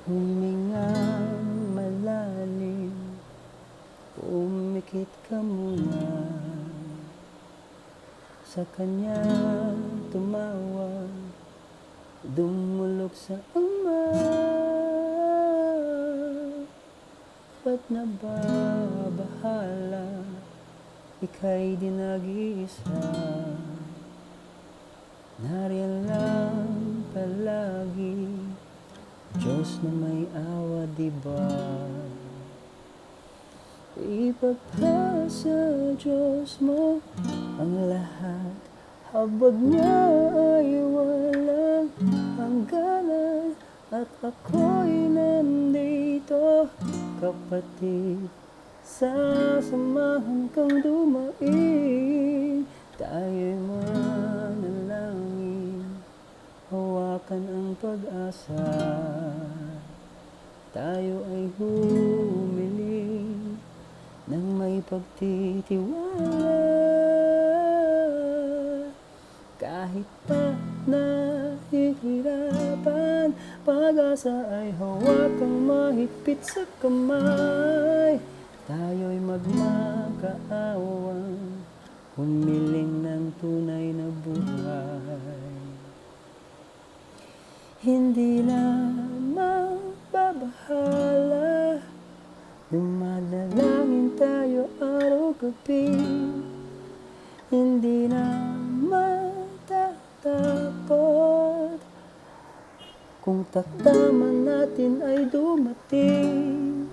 Humingang malalim, pumikit ka muna. Sa kanya tumawag, dumulog sa ama. Ba't nababahala, ika'y di nag-iisa. Nariyan lang palagi, Diyos na may awa, diba? Ipagpasa Diyos mo ang lahat, habag niya ay walang hangganan. At ako'y nandito, kapatid, sasamahan kang dumaing. Tayo'y manalangin, hawakan ang pag-asa. Tayo ay humiling nang may pagtitiwala. Kahit pa nahihirapan, pag-asa ay hawakang mahigpit sa kamay. Tayo'y magmakaawang humiling ng tunay na buhay. Hindi lamang babahala, dumadalangin tayo araw-gabi. Hindi na matatakot kung takdaman natin ay dumating.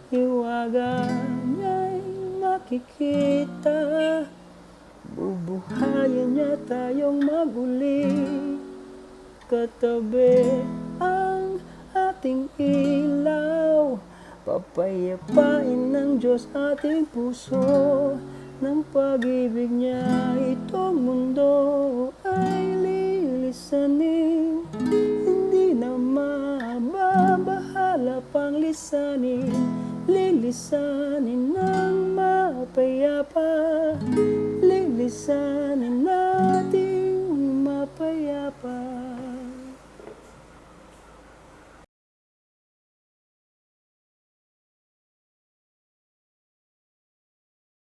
Hiwaga niya'y makikita, bubuhayin niya tayong maguli. Katabi ang ating ilaw, papayapain ng Diyos ating puso. Ng pag-ibig niya itong mundo ay lilisanin. Hindi na mababahala pang lisanin, lilisanin ng mapayapa, lilisanin